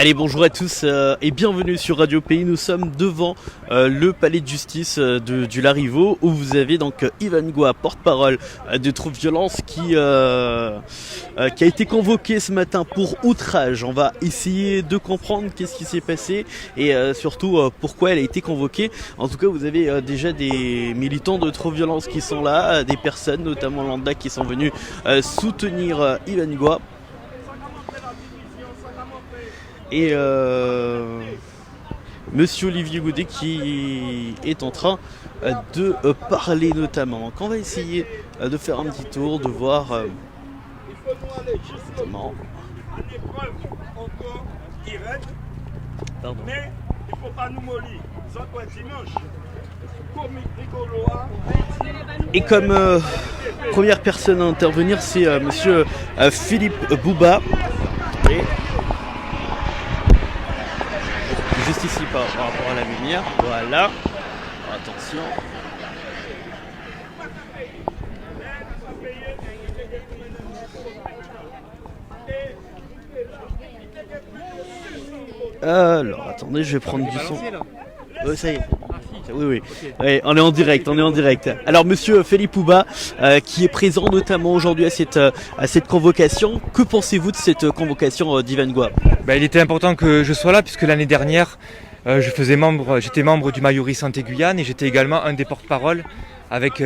Allez, bonjour à tous et bienvenue sur Radio Pays. Nous sommes devant le palais de justice du Larivot où vous avez donc Ivan Goua, porte-parole de Trop Violence qui a été convoqué ce matin pour outrage. On va essayer de comprendre qu'est-ce qui s'est passé et surtout pourquoi elle a été convoquée. En tout cas, vous avez déjà des militants de Trop Violence qui sont là, des personnes, notamment lambda, qui sont venus soutenir Ivan Goua. Et Monsieur Olivier Goudet qui est en train de parler notamment. Donc on va essayer de faire un petit tour, de voir comment. Pardon. Mais il ne faut pas nous mollir. Ça doit être dimanche. Et comme première personne à intervenir, c'est Monsieur Philippe Bouba. Et juste ici par rapport à la lumière, voilà, attention. Alors, attendez, je vais prendre du son. Ça y est. Oui. Ouais, on est en direct, Alors, Monsieur Philippe Bouba, qui est présent notamment aujourd'hui à cette convocation. Que pensez-vous de cette convocation d'Ivan Goua ? Il était important que je sois là puisque l'année dernière, j'étais membre du Mayuri Santé Guyane et j'étais également un des porte-parole avec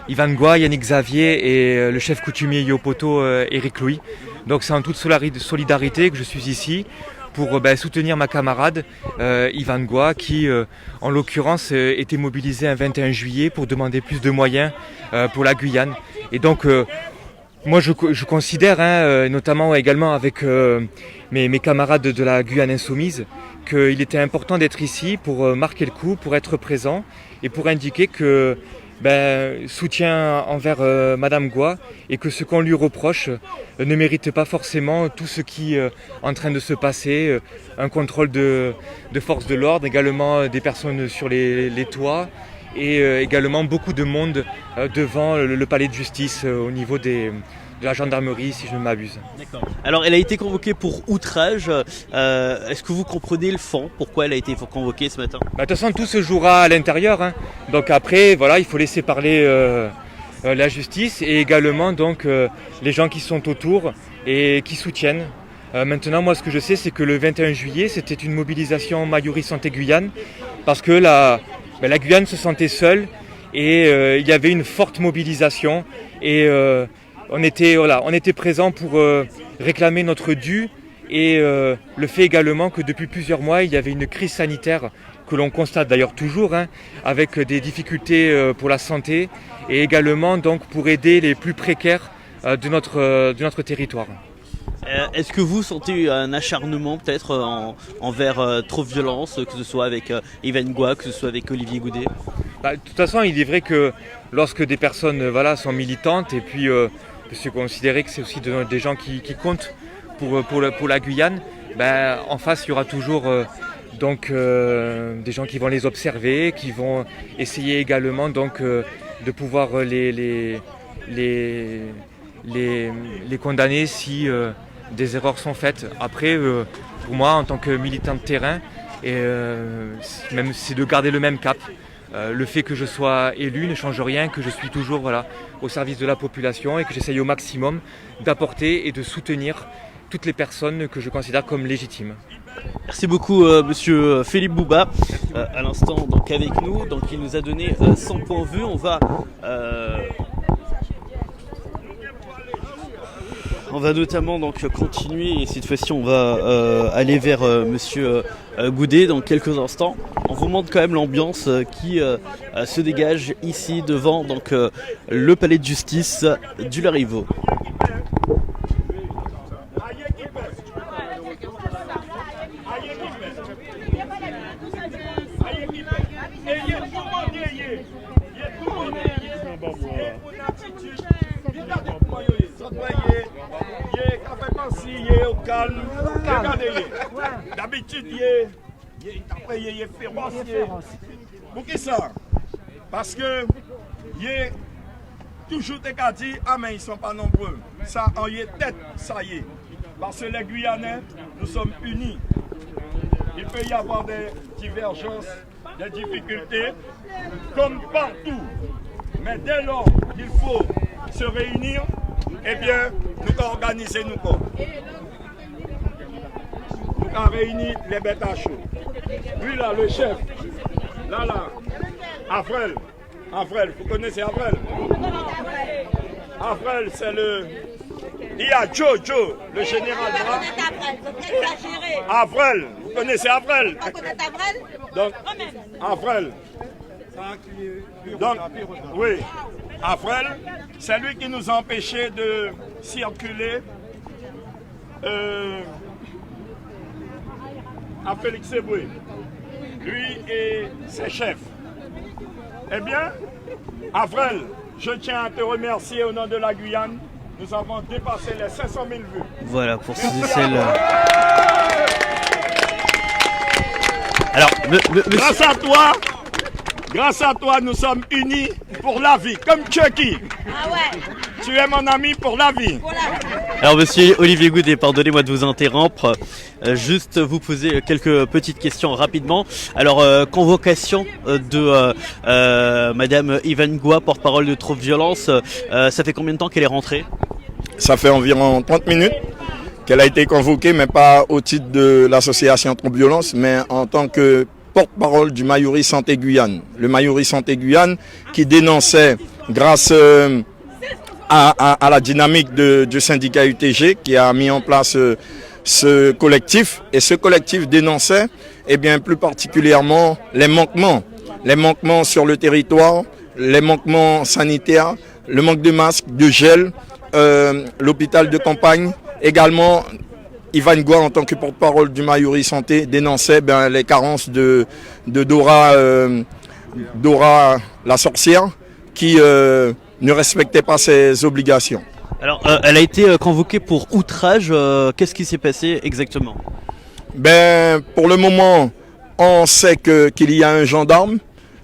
Ivan Goua, Yannick Xavier et le chef coutumier Yopoto, Eric Louis. Donc c'est en toute solidarité que je suis ici pour soutenir ma camarade Ivan Goua qui, en l'occurrence, était mobilisé un 21 juillet pour demander plus de moyens pour la Guyane. Et donc, moi, je considère, notamment également avec mes camarades de la Guyane Insoumise, qu'il était important d'être ici pour marquer le coup, pour être présent et pour indiquer que soutien envers Madame Goua et que ce qu'on lui reproche ne mérite pas forcément tout ce qui est en train de se passer, un contrôle de forces de l'ordre, également des personnes sur les toits et également beaucoup de monde devant le palais de justice au niveau de la gendarmerie, si je ne m'abuse. D'accord. Alors, elle a été convoquée pour outrage. Est-ce que vous comprenez le fond ? Pourquoi elle a été convoquée ce matin ? De toute façon, tout se jouera à l'intérieur. Donc après, voilà, il faut laisser parler la justice et également donc les gens qui sont autour et qui soutiennent. Maintenant, moi, ce que je sais, c'est que le 21 juillet, c'était une mobilisation Mayuri Santé Guyane parce que la Guyane se sentait seule et il y avait une forte mobilisation et on était présents pour réclamer notre dû et le fait également que depuis plusieurs mois, il y avait une crise sanitaire que l'on constate d'ailleurs toujours, avec des difficultés pour la santé et également donc pour aider les plus précaires de notre territoire. Est-ce que vous sentez un acharnement peut-être envers Trop Violence, que ce soit avec Ivan Goua, que ce soit avec Olivier Goudet ? De toute façon, il est vrai que lorsque des personnes sont militantes et puis c'est considéré que c'est aussi des gens qui comptent pour la Guyane, en face il y aura toujours des gens qui vont les observer, qui vont essayer également de pouvoir les condamner si des erreurs sont faites. Après, pour moi, en tant que militant de terrain, c'est de garder le même cap. Le fait que je sois élu ne change rien, que je suis toujours au service de la population et que j'essaye au maximum d'apporter et de soutenir toutes les personnes que je considère comme légitimes. Merci beaucoup Monsieur Philippe Bouba à l'instant donc avec nous, donc il nous a donné son point de vue. On va notamment donc continuer et cette fois-ci on va aller vers Monsieur Goudet dans quelques instants. On vous montre quand même l'ambiance qui se dégage ici devant donc le palais de justice du Larivot. D'habitude, il est féroce. Pour qui ça? Parce que il est toujours dit, ah mais ils ne sont pas nombreux. Ça, en y est tête, ça y est. Parce que les Guyanais, nous sommes unis. Il peut y avoir des divergences, des difficultés, comme partout. Mais dès lors qu'il faut se réunir, eh bien, nous organisons nous. Nous avons réuni les bêtes à chaud. Lui là, le chef, là, Avrel, vous connaissez Avrel? Avrel, c'est le... Il y a Joe, le général Bras. Avrel, vous connaissez Avrel? Donc, Avrel. Donc, oui, Avrel, c'est lui qui nous a empêchés de circuler à Félix Eboué, lui et ses chefs. Eh bien, Avrel, je tiens à te remercier au nom de la Guyane. Nous avons dépassé les 500 000 vues. Voilà, pour ceux et celles... Alors, grâce à toi, nous sommes unis pour la vie, comme Chucky. Ah ouais. Tu es mon ami pour la vie. Alors, monsieur Olivier Goudet, pardonnez-moi de vous interrompre. Juste vous poser quelques petites questions rapidement. Alors, convocation de madame Yvan Goua, porte-parole de Trop Violence. Ça fait combien de temps qu'elle est rentrée? Ça fait environ 30 minutes qu'elle a été convoquée, mais pas au titre de l'association Trop Violence, mais en tant que porte-parole du Mayuri Santé Guyane. Le Mayuri Santé Guyane qui dénonçait, grâce à la dynamique du syndicat UTG qui a mis en place ce collectif. Et ce collectif dénonçait, eh bien, plus particulièrement les manquements sur le territoire, les manquements sanitaires, le manque de masques, de gel, l'hôpital de campagne. Également, Yvan Goua, en tant que porte-parole du Mayuri Santé, dénonçait les carences de Dora la sorcière, qui ne respectait pas ses obligations. Alors, elle a été convoquée pour outrage. Qu'est-ce qui s'est passé exactement? Pour le moment, on sait qu'il y a un gendarme,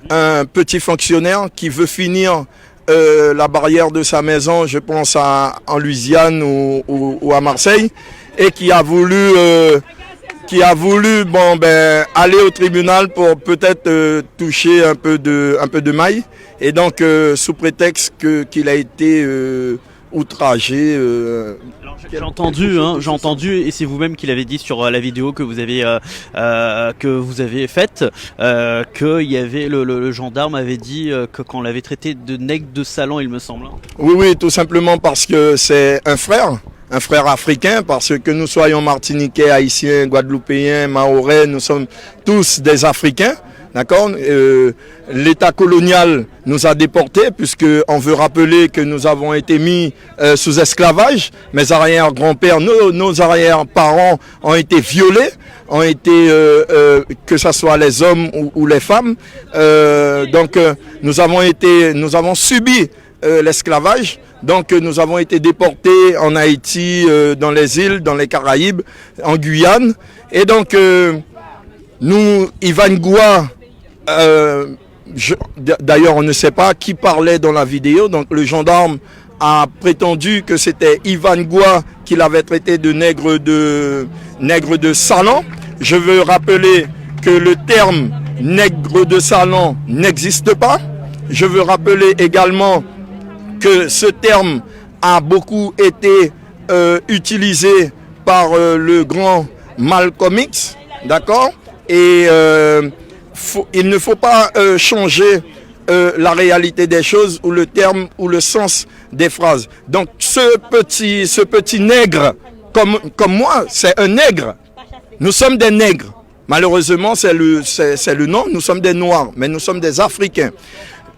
un petit fonctionnaire qui veut finir la barrière de sa maison, je pense en Louisiane ou à Marseille, et qui a voulu aller au tribunal pour peut-être toucher un peu de maille, et donc sous prétexte qu'il a été outragé. J'ai entendu, et c'est vous-même qui l'avez dit sur la vidéo que vous avez faite, qu'il y avait le gendarme avait dit qu'on l'avait traité de nègre de salon, il me semble. Oui, tout simplement parce que c'est un frère africain, parce que nous soyons martiniquais, haïtiens, guadeloupéens, mahorais, nous sommes tous des Africains. D'accord. L'État colonial nous a déportés, puisqu'on veut rappeler que nous avons été mis sous esclavage. Mes arrière-grands-pères, nos arrière-parents ont été violés, que ce soit les hommes ou les femmes. Donc nous avons subi l'esclavage. Donc nous avons été déportés en Haïti, dans les îles, dans les Caraïbes, en Guyane. Et donc nous, Yvan Goua, d'ailleurs on ne sait pas qui parlait dans la vidéo, donc le gendarme a prétendu que c'était Yvan Goua qui l'avait traité de nègre de salon. Je veux rappeler que le terme nègre de salon n'existe pas. Je veux rappeler également que ce terme a beaucoup été utilisé par le grand Malcolm X, d'accord? Et il ne faut pas changer la réalité des choses ou le terme ou le sens des phrases. Donc ce petit nègre, comme moi, c'est un nègre. Nous sommes des nègres. Malheureusement, c'est le nom. Nous sommes des noirs, mais nous sommes des Africains.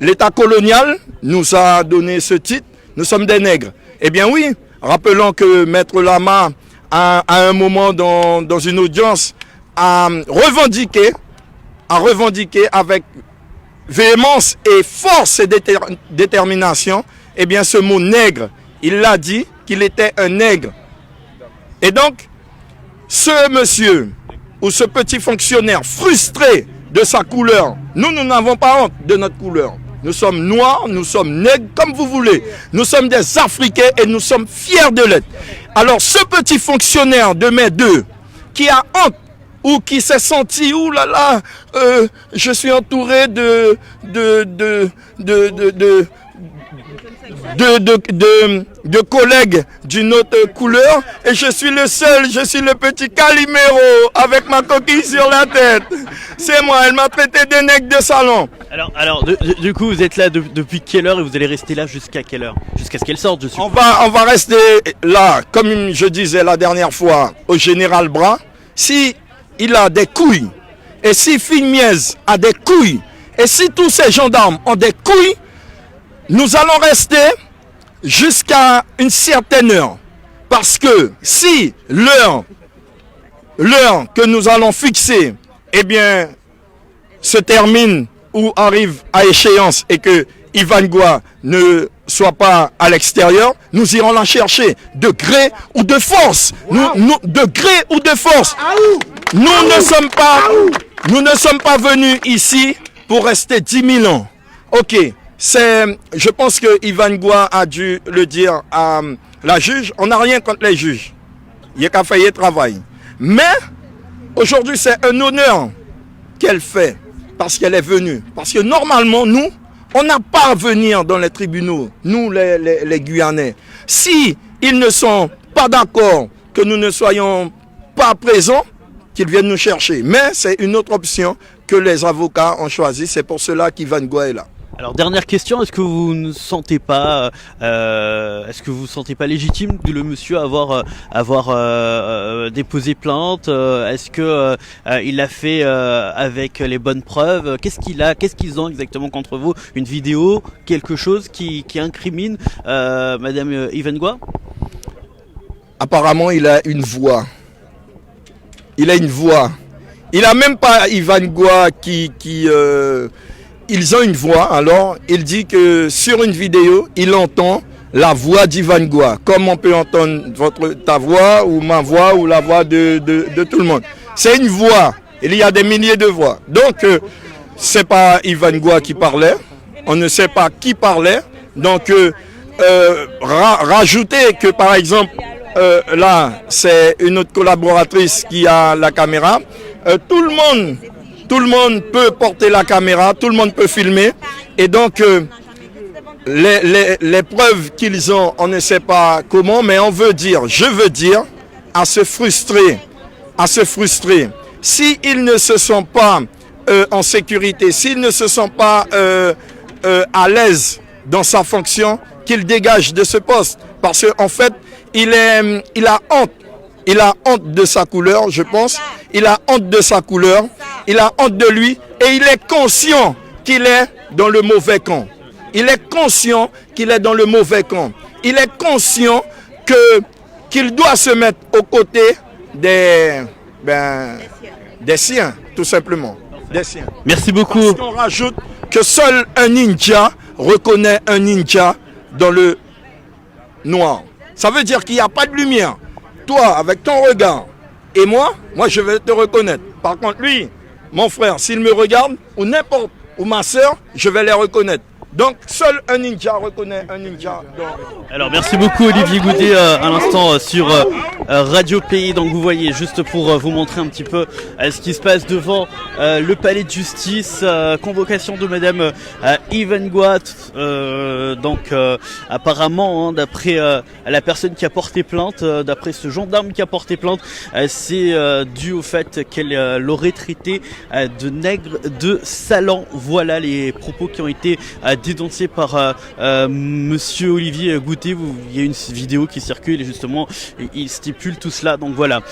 L'État colonial nous a donné ce titre. Nous sommes des nègres. Eh bien oui, rappelons que Maître Lama, à un moment dans une audience, a revendiqué avec véhémence et force et détermination, eh bien ce mot nègre, il l'a dit qu'il était un nègre. Et donc, ce monsieur ou ce petit fonctionnaire frustré de sa couleur, nous n'avons pas honte de notre couleur. Nous sommes noirs, nous sommes nègres, comme vous voulez. Nous sommes des Africains et nous sommes fiers de l'être. Alors ce petit fonctionnaire de mai 2 qui a honte ou qui s'est senti, ouh là là, je suis entouré de collègues d'une autre couleur et je suis le seul, je suis le petit Calimero avec ma coquille sur la tête. C'est moi, elle m'a traité de nègre de salon. Alors du coup, vous êtes là depuis quelle heure et vous allez rester là jusqu'à quelle heure? Jusqu'à ce qu'elle sorte, je suppose. On va rester là, comme je disais la dernière fois au général Bras. Si il a des couilles, et si Fimiez a des couilles, et si tous ces gendarmes ont des couilles, nous allons rester jusqu'à une certaine heure. Parce que si l'heure que nous allons fixer, eh bien, se termine ou arrive à échéance et que Ivangua ne soit pas à l'extérieur, nous irons la chercher de gré ou de force. De gré ou de force. Nous ne sommes pas venus ici pour rester 10 000 ans. Ok, je pense que Ivangua a dû le dire à la juge. On n'a rien contre les juges. Il n'y a qu'à faire le travail. Mais aujourd'hui, c'est un honneur qu'elle fait parce qu'elle est venue. Parce que normalement, nous, on n'a pas à venir dans les tribunaux, nous les Guyanais. Si ils ne sont pas d'accord que nous ne soyons pas présents, qu'ils viennent nous chercher. Mais c'est une autre option que les avocats ont choisie. C'est pour cela qu'Ivangua est là. Alors dernière question, est-ce que vous ne sentez pas, légitime de le monsieur avoir déposé plainte? Est-ce que il l'a fait avec les bonnes preuves? Qu'est-ce qu'ils ont exactement contre vous? Une vidéo, quelque chose qui incrimine Madame Ivangua? Apparemment, il a une voix. Il a une voix. Il a même pas Ivangua ils ont une voix, alors il dit que sur une vidéo, il entend la voix d'Ivangua, comme on peut entendre ta voix ou ma voix ou la voix de tout le monde. C'est une voix, il y a des milliers de voix. Donc, c'est pas Ivangua qui parlait, on ne sait pas qui parlait. Donc, rajouter que par exemple, là, c'est une autre collaboratrice qui a la caméra, tout le monde peut porter la caméra, tout le monde peut filmer. Et donc, les preuves qu'ils ont, on ne sait pas comment, mais je veux dire, à se frustrer. S'ils ne se sont pas en sécurité, s'ils ne se sont pas à l'aise dans sa fonction, qu'ils dégagent de ce poste. Parce qu'en fait, il a honte. Il a honte de sa couleur, je pense. Il a honte de sa couleur. Il a honte de lui. Et il est conscient qu'il est dans le mauvais camp. Il est conscient qu'il est dans le mauvais camp. Il est conscient qu'il doit se mettre aux côtés des siens, tout simplement. Des siens. Merci beaucoup. Parce qu'on rajoute que seul un ninja reconnaît un ninja dans le noir. Ça veut dire qu'il n'y a pas de lumière. Toi, avec ton regard, et moi je vais te reconnaître. Par contre, lui, mon frère, s'il me regarde, ou n'importe, ou ma soeur, je vais les reconnaître. Donc, seul un ninja reconnaît un ninja. Alors, merci beaucoup Olivier Goudet à l'instant sur Radio Pays. Donc, vous voyez, juste pour vous montrer un petit peu ce qui se passe devant le palais de justice, convocation de Madame Ivangua. Apparemment, d'après la personne qui a porté plainte, d'après ce gendarme qui a porté plainte, c'est dû au fait qu'elle l'aurait traité de nègre de salon. Voilà les propos qui ont été dénoncé par monsieur Olivier Goudet. Il y a une vidéo qui circule et justement il stipule tout cela, donc voilà.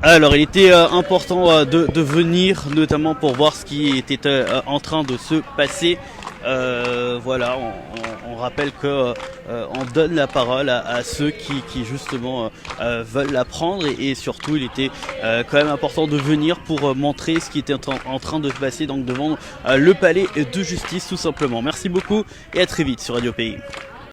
Alors il était important de venir, notamment pour voir ce qui était en train de se passer. Voilà, on rappelle que on donne la parole à ceux qui justement veulent la prendre et surtout il était quand même important de venir pour montrer ce qui était en train de se passer donc devant le palais de justice tout simplement. Merci beaucoup et à très vite sur Radio Pays.